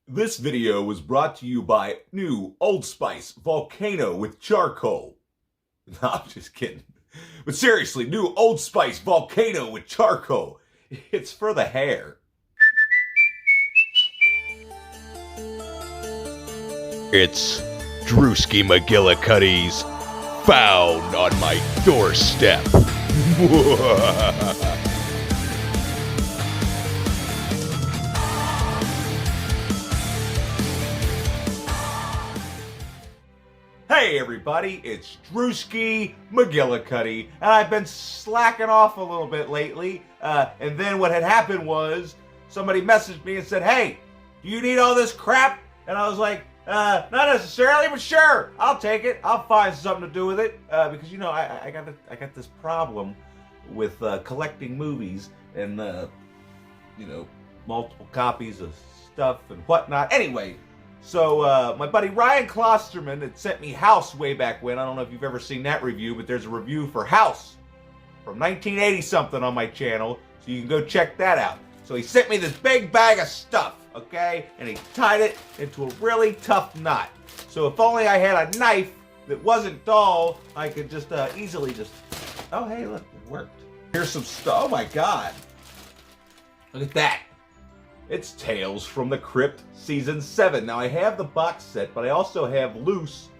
This video was brought to you by new Old Spice Volcano with Charcoal. No, I'm just kidding. But seriously, new Old Spice Volcano with Charcoal. It's for the hair. It's Drewski McGillicuddy's Found on My Doorstep. Hey everybody, it's Drewski McGillicuddy, and I've been slacking off a little bit lately, and then what had happened was somebody messaged me and said, hey, do you need all this crap? And I was like, not necessarily, but sure, I'll take it. I'll find something to do with it, because you know, I got this problem with collecting movies and you know, multiple copies of stuff and whatnot. Anyway, so my buddy Ryan Klosterman had sent me House way back when. I don't know if you've ever seen that review, but there's a review for House from 1980 something on my channel, so you can go check that out. So he sent me this big bag of stuff, okay? And he tied it into a really tough knot. So if only I had a knife that wasn't dull, I could just easily just... Oh, hey, look, it worked. Here's some stuff. Oh, my God. Look at that. It's Tales from the Crypt Season 7. Now, I have the box set, but I also have loose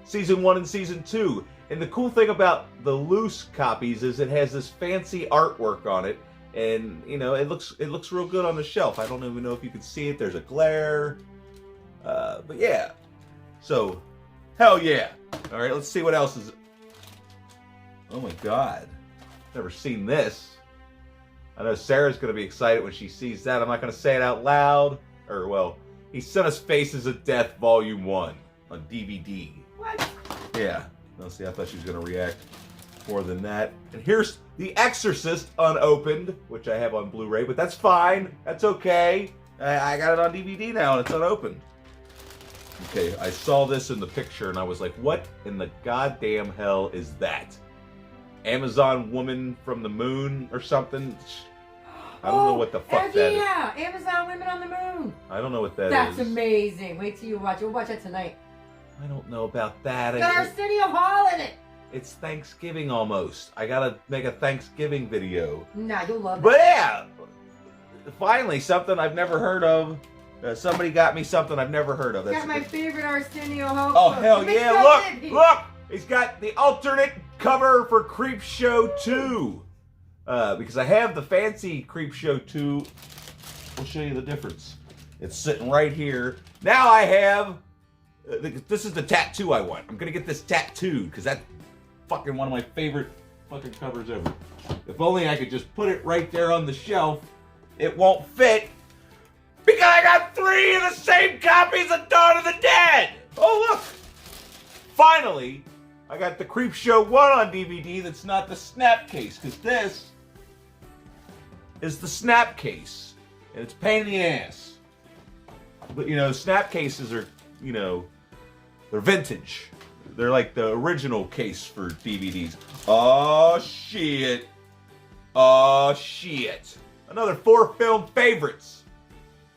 Season 1 and Season 2. And the cool thing about the loose copies is it has this fancy artwork on it. And, you know, it looks real good on the shelf. I don't even know if you can see it. There's a glare. But, yeah. So, hell yeah. All right, let's see what else is... Oh, my God. Never seen this. I know Sarah's going to be excited when she sees that. I'm not going to say it out loud. Or, well, He Sent Us Faces of Death Volume 1 on DVD. What? Yeah. No, see, I thought she was going to react more than that. And here's The Exorcist unopened, which I have on Blu-ray, but that's fine. That's okay. I got it on DVD now, and it's unopened. Okay, I saw this in the picture, and I was like, what in the goddamn hell is that? Amazon Woman from the Moon or something? I don't know what the fuck that is. Yeah, Amazon Women on the Moon. I don't know what that is. That's amazing. Wait till you watch it. We'll watch it tonight. I don't know about that. Got Arsenio Hall in it. It's Thanksgiving almost. I gotta make a Thanksgiving video. Nah, you'll love it. But yeah, finally something I've never heard of. Somebody got me something I've never heard of. Got my favorite Arsenio Hall. Oh hell yeah! Look! He's got the alternate cover for Creep Show 2. Because I have the fancy Creep Show 2. We'll show you the difference. It's sitting right here. Now I have... this is the tattoo I want. I'm gonna get this tattooed, because that's fucking one of my favorite fucking covers ever. If only I could just put it right there on the shelf. It won't fit, because I got 3 of the same copies of Dawn of the Dead! Oh look! Finally, I got the Creep Show 1 on DVD that's not the snap case, because this is the snap case. And it's a pain in the ass. But you know, snap cases are, you know, they're vintage. They're like the original case for DVDs. Oh shit. Oh shit. Another 4 film favorites.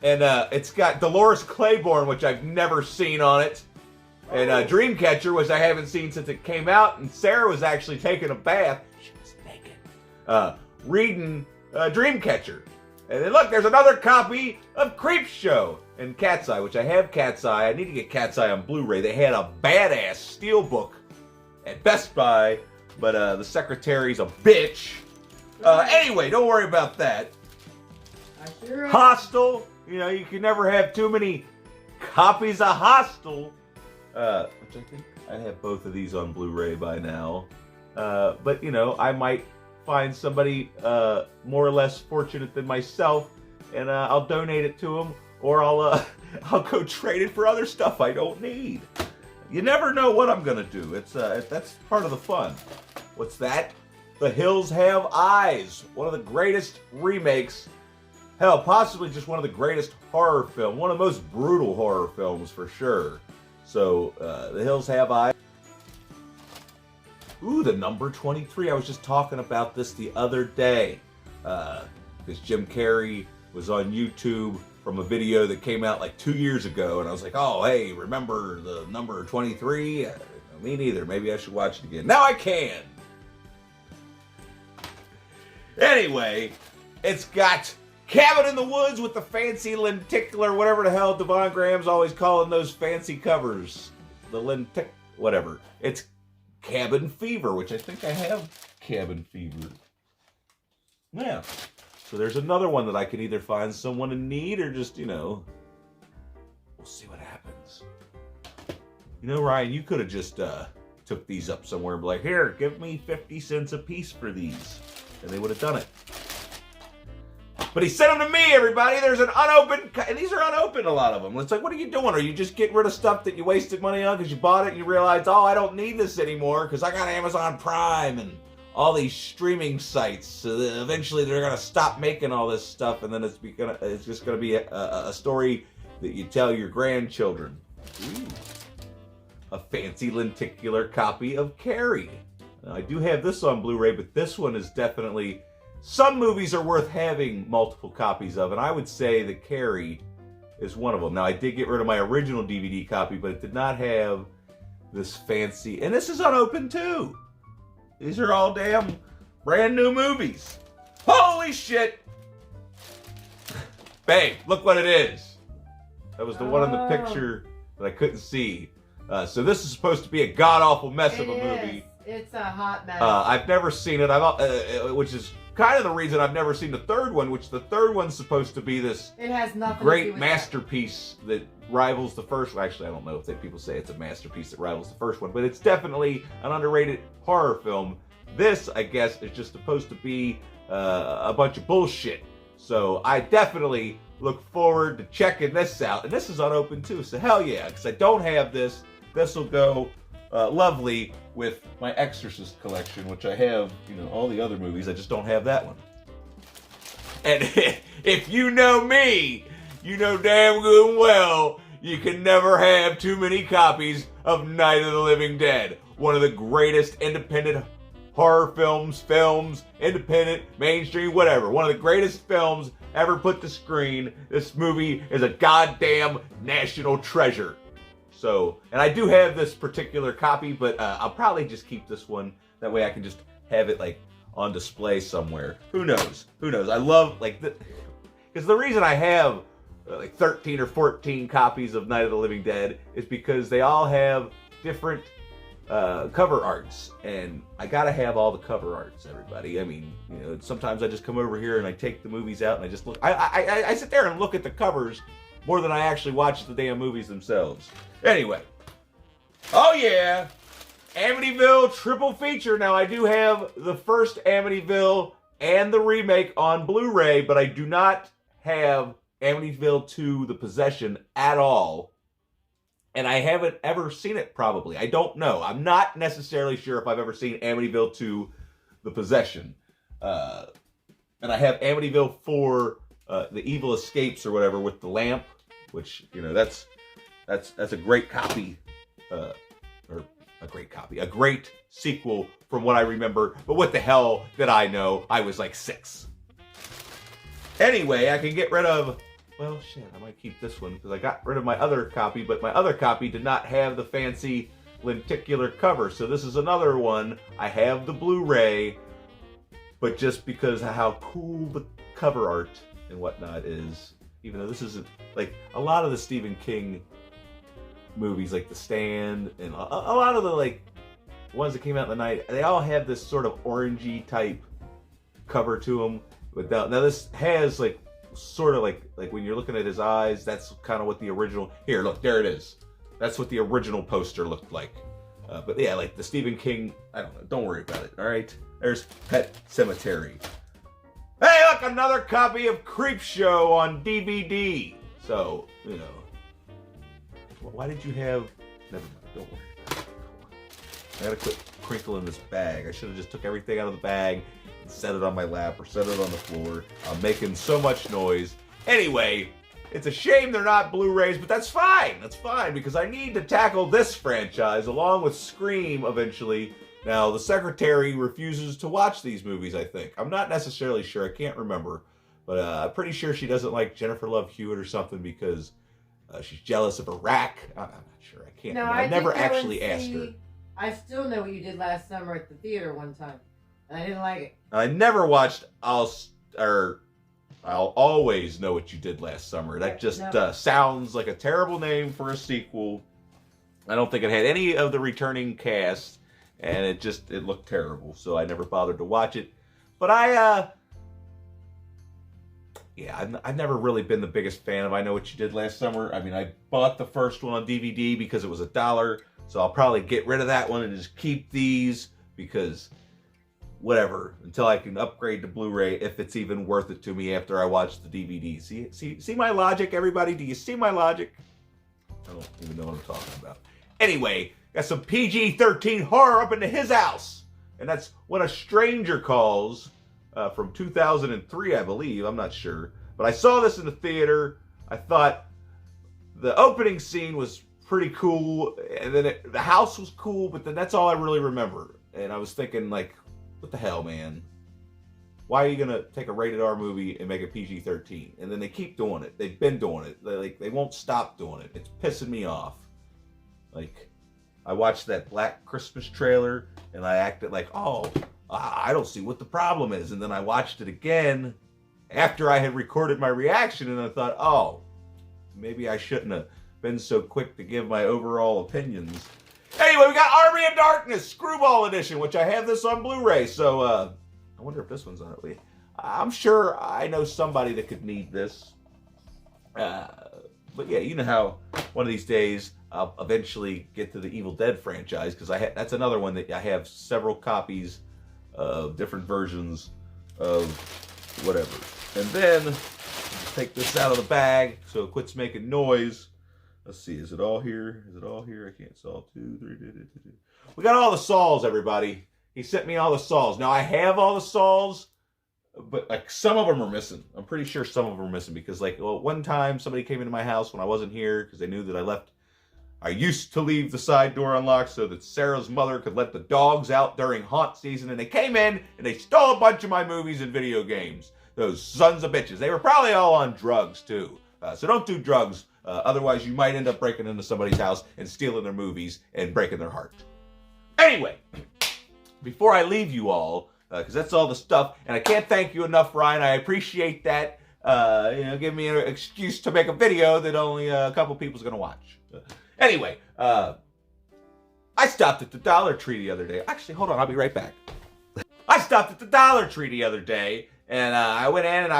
And it's got Dolores Claiborne, which I've never seen on it. And Dreamcatcher, which I haven't seen since it came out. And Sarah was actually taking a bath. She was naked. Reading Dreamcatcher. And then look, there's another copy of Creep Show and Cat's Eye, which I have Cat's Eye. I need to get Cat's Eye on Blu-ray. They had a badass steelbook at Best Buy, but the secretary's a bitch. Anyway, don't worry about that. Hostel. You know, you can never have too many copies of Hostel. Which I think I have both of these on Blu-ray by now. But, you know, I might find somebody more or less fortunate than myself, and I'll donate it to them, or I'll go trade it for other stuff I don't need. You never know what I'm gonna do. It's that's part of the fun. What's that? The Hills Have Eyes, one of the greatest remakes. Hell, possibly just one of the greatest horror films, one of the most brutal horror films for sure. So, The Hills Have Eyes. Ooh, the number 23. I was just talking about this the other day. Because Jim Carrey was on YouTube from a video that came out like 2 years ago, and I was like, oh, hey, remember the number 23? Me neither. Maybe I should watch it again. Now I can! Anyway, it's got Cabin in the Woods with the fancy lenticular, whatever the hell Devon Graham's always calling those fancy covers. The whatever. It's Cabin Fever, which I think I have Cabin Fever. Yeah. So there's another one that I can either find someone in need or just, we'll see what happens. Ryan, you could have just took these up somewhere and be like, here, give me 50 cents a piece for these. And they would have done it. But he sent them to me, everybody. There's an unopened, and these are unopened, a lot of them. It's like, what are you doing? Are you just getting rid of stuff that you wasted money on because you bought it and you realized, oh, I don't need this anymore because I got Amazon Prime and all these streaming sites. So that eventually they're going to stop making all this stuff, and then it's just going to be a story that you tell your grandchildren. Ooh. A fancy lenticular copy of Carrie. Now, I do have this on Blu-ray, but this one is definitely... Some movies are worth having multiple copies of, and I would say that Carrie is one of them. Now, I did get rid of my original DVD copy, but it did not have this fancy... And this is unopened, too. These are all damn brand new movies. Holy shit! Babe, look what it is. That was the one in the picture that I couldn't see. So this is supposed to be a god-awful mess of a movie. It's a hot mess. I've never seen it, which is kind of the reason I've never seen the third one, which the third one's supposed to be this great masterpiece that rivals the first one. Actually, I don't know if people say it's a masterpiece that rivals the first one, but it's definitely an underrated horror film. This, I guess, is just supposed to be a bunch of bullshit. So I definitely look forward to checking this out. And this is unopened too, so hell yeah, because I don't have this. This will go lovely with my Exorcist collection, which I have, all the other movies. I just don't have that one. And if you know me, you know damn good and well you can never have too many copies of Night of the Living Dead. One of the greatest independent horror films, independent, mainstream, whatever. One of the greatest films ever put to screen. This movie is a goddamn national treasure. So, and I do have this particular copy, but I'll probably just keep this one. That way I can just have it, on display somewhere. Who knows? I love, because the reason I have, 13 or 14 copies of Night of the Living Dead is because they all have different cover arts. And I gotta have all the cover arts, everybody. I mean, sometimes I just come over here and I take the movies out and I just look. I sit there and look at the covers more than I actually watch the damn movies themselves. Anyway. Oh yeah! Amityville triple feature. Now I do have the first Amityville and the remake on Blu-ray, but I do not have Amityville 2 The Possession at all. And I haven't ever seen it, probably. I don't know. I'm not necessarily sure if I've ever seen Amityville 2 The Possession. And I have Amityville 4 The Evil Escapes or whatever with the lamp, which, that's a great copy, a great sequel from what I remember. But what the hell did I know? I was like 6. Anyway, I can get rid of, well, shit, I might keep this one because I got rid of my other copy, but my other copy did not have the fancy lenticular cover. So this is another one. I have the Blu-ray, but just because of how cool the cover art and whatnot is, even though this isn't, a lot of the Stephen King movies, like The Stand, and a lot of the, ones that came out in the night, they all have this sort of orangey type cover to them. But now this has, sort of like when you're looking at his eyes, that's kind of what the original, here, look, there it is. That's what the original poster looked like. But yeah, the Stephen King, I don't know, don't worry about it, all right? There's Pet Cemetery. Hey, look, another copy of Creepshow on DVD. So, why did you have... Never mind, don't worry about it. I gotta quit crinkling this bag. I should have just took everything out of the bag and set it on my lap or set it on the floor. I'm making so much noise. Anyway, it's a shame they're not Blu-rays, but that's fine. That's fine, because I need to tackle this franchise along with Scream eventually. Now, the secretary refuses to watch these movies, I think. I'm not necessarily sure. I can't remember. But I'm pretty sure she doesn't like Jennifer Love Hewitt or something because she's jealous of Iraq. I'm not sure. I can't. No, I I never did go and actually asked see- her. I still know what you did last summer at the theater one time, and I didn't like it. I never watched I'll Always Know What You Did Last Summer. That just sounds like a terrible name for a sequel. I don't think it had any of the returning cast, and it looked terrible, so I never bothered to watch it. But I've never really been the biggest fan of I Know What You Did Last Summer. I mean, I bought the first one on DVD because it was $1, so I'll probably get rid of that one and just keep these because whatever, until I can upgrade to Blu-ray if it's even worth it to me after I watch the DVD. See my logic, everybody? Do you see my logic? I don't even know what I'm talking about. Anyway, got some PG-13 horror up into his house, and that's When a Stranger Calls from 2003, I believe. I'm not sure, but I saw this in the theater. I thought the opening scene was pretty cool, and then the house was cool, but then that's all I really remember. And I was thinking, like, what the hell, man? Why are you gonna take a rated R movie and make it PG-13? And then they keep doing it. They've been doing it. They won't stop doing it. It's pissing me off. Like, I watched that Black Christmas trailer and I acted like, oh, I don't see what the problem is. And then I watched it again after I had recorded my reaction, and I thought, oh, maybe I shouldn't have been so quick to give my overall opinions. Anyway, we got Army of Darkness Screwball Edition, which I have this on Blu-ray, so I wonder if this one's on it. I'm sure I know somebody that could need this. But yeah, you know how one of these days I'll eventually get to the Evil Dead franchise, because that's another one that I have several copies of different versions of whatever. And then take this out of the bag so it quits making noise. Let's see, is it all here? Is it all here? I can't solve 2, 3. We got all the Sauls, everybody. He sent me all the Sauls. Now I have all the Sauls, but like some of them are missing. I'm pretty sure some of them are missing because one time somebody came into my house when I wasn't here because they knew that I used to leave the side door unlocked so that Sarah's mother could let the dogs out during haunt season, and they came in and they stole a bunch of my movies and video games. Those sons of bitches. They were probably all on drugs too. So don't do drugs. Otherwise, you might end up breaking into somebody's house and stealing their movies and breaking their heart. Anyway, before I leave you all, because that's all the stuff, and I can't thank you enough, Ryan. I appreciate that. Give me an excuse to make a video that only a couple people's going to watch. Anyway, I stopped at the Dollar Tree the other day. Actually, hold on. I'll be right back. I stopped at the Dollar Tree the other day, and I went in and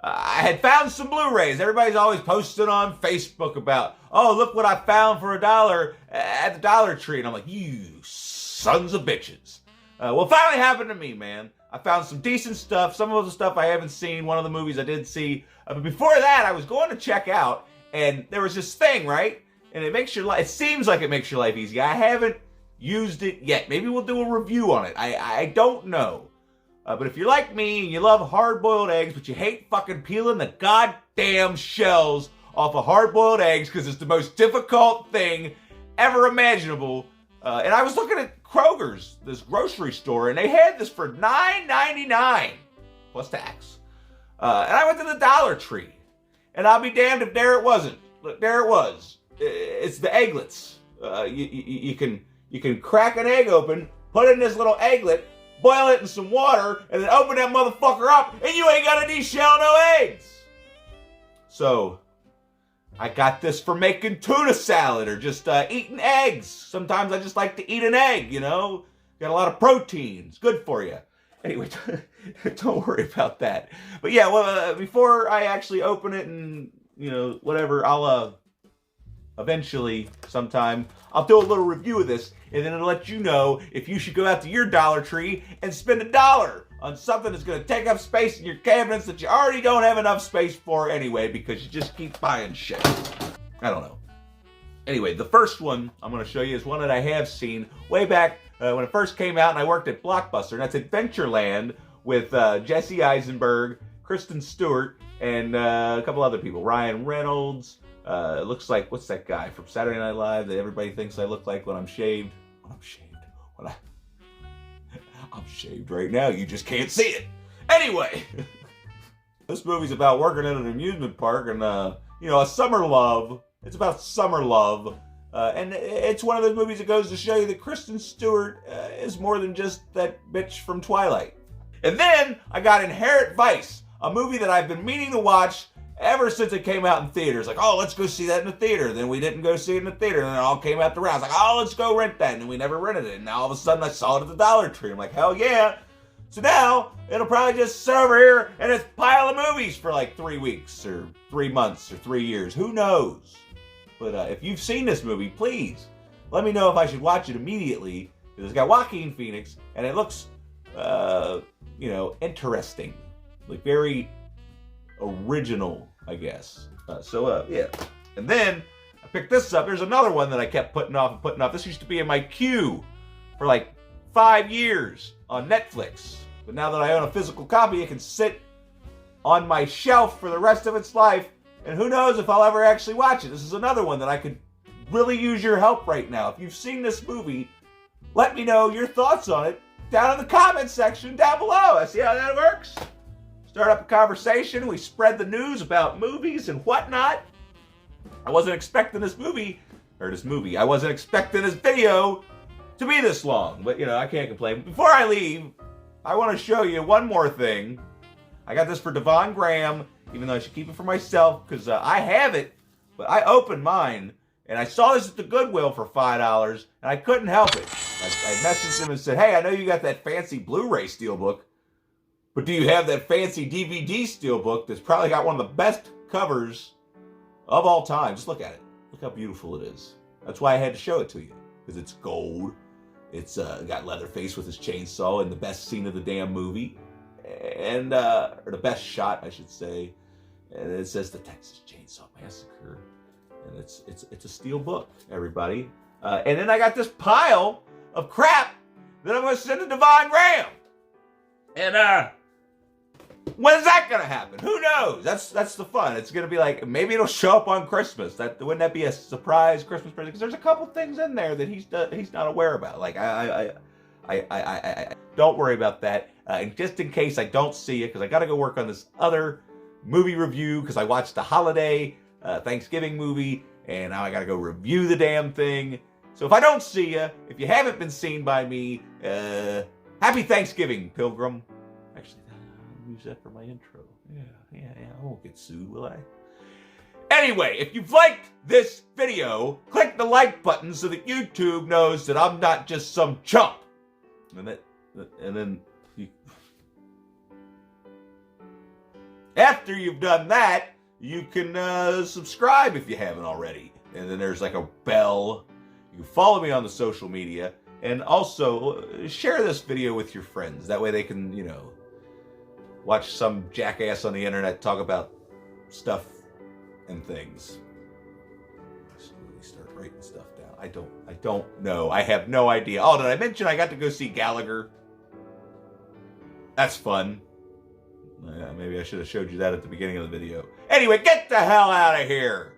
I had found some Blu-rays. Everybody's always posting on Facebook about, oh, look what I found for $1 at the Dollar Tree. And I'm like, you sons of bitches. Well, it finally happened to me, man. I found some decent stuff. Some of the stuff I haven't seen. One of the movies I did see. But before that, I was going to check out, and there was this thing, right? And it seems like it makes your life easy. I haven't used it yet. Maybe we'll do a review on it. I don't know. But if you're like me and you love hard-boiled eggs, but you hate fucking peeling the goddamn shells off of hard-boiled eggs because it's the most difficult thing ever imaginable. And I was looking at Kroger's, this grocery store, and they had this for $9.99 plus tax. And I went to the Dollar Tree, and I'll be damned if there it wasn't. Look, there it was. It's the egglets. You can crack an egg open, put it in this little egglet, boil it in some water, and then open that motherfucker up, and you ain't got to de-shell no eggs. So, I got this for making tuna salad or just eating eggs. Sometimes I just like to eat an egg, you know? Got a lot of protein. It's good for you. Anyway, don't worry about that. But yeah, well, before I actually open it and, whatever, I'll eventually, sometime, I'll do a little review of this, and then it'll let you know if you should go out to your Dollar Tree and spend $1 on something that's going to take up space in your cabinets that you already don't have enough space for anyway because you just keep buying shit. I don't know. Anyway, the first one I'm going to show you is one that I have seen way back when it first came out, and I worked at Blockbuster, and that's Adventureland with Jesse Eisenberg, Kristen Stewart, and a couple other people. Ryan Reynolds. It looks like, what's that guy from Saturday Night Live that everybody thinks I look like when I'm shaved? I'm shaved right now. You just can't see it. Anyway, This movie's about working at an amusement park and, a summer love. It's about summer love. And it's one of those movies that goes to show you that Kristen Stewart is more than just that bitch from Twilight. And then I got Inherent Vice, a movie that I've been meaning to watch ever since it came out in theaters. Like, oh, let's go see that in the theater. Then we didn't go see it in the theater. And then it all came out the rounds. Like, oh, let's go rent that. And then we never rented it. And now all of a sudden I saw it at the Dollar Tree. I'm like, hell yeah. So now it'll probably just sit over here in its pile of movies for like 3 weeks or 3 months or 3 years. Who knows? But if you've seen this movie, please let me know if I should watch it immediately. Because it's got Joaquin Phoenix and it looks, interesting. Like very original, I guess. Yeah. And then I picked this up. There's another one that I kept putting off and putting off. This used to be in my queue for like 5 years on Netflix. But now that I own a physical copy, it can sit on my shelf for the rest of its life. And who knows if I'll ever actually watch it. This is another one that I could really use your help right now. If you've seen this movie, let me know your thoughts on it down in the comments section down below. See how that works? Start up a conversation. We spread the news about movies and whatnot. I wasn't expecting this I wasn't expecting this video to be this long. But, I can't complain. Before I leave, I want to show you one more thing. I got this for Devon Graham, even though I should keep it for myself because I have it. But I opened mine, and I saw this at the Goodwill for $5, and I couldn't help it. I messaged him and said, hey, I know you got that fancy Blu-ray steelbook, but do you have that fancy DVD steelbook that's probably got one of the best covers of all time? Just look at it. Look how beautiful it is. That's why I had to show it to you, because it's gold. It's got Leatherface with his chainsaw in the best scene of the damn movie, and or the best shot, I should say. And it says the Texas Chainsaw Massacre, and it's a steel book, everybody. And then I got this pile of crap that I'm going to send to Devon Graham. And when's that going to happen? Who knows? That's the fun. It's going to be like, maybe it'll show up on Christmas. Wouldn't that be a surprise Christmas present? Because there's a couple things in there that he's not aware about. Like I don't worry about that. And just in case I don't see you, because I got to go work on this other movie review, because I watched the holiday Thanksgiving movie, and now I got to go review the damn thing. So if I don't see you, if you haven't been seen by me, happy Thanksgiving, Pilgrim. Actually, I'll use that for my intro. Yeah, I won't get sued, will I? Anyway, if you've liked this video, click the like button so that YouTube knows that I'm not just some chump. And then after you've done that, you can subscribe if you haven't already. And then there's like a bell. You can follow me on the social media. And also, share this video with your friends. That way they can, watch some jackass on the internet talk about stuff and things. Let's really start writing stuff down. I don't know. I have no idea. Oh, did I mention I got to go see Gallagher? That's fun. Maybe I should have showed you that at the beginning of the video. Anyway, get the hell out of here.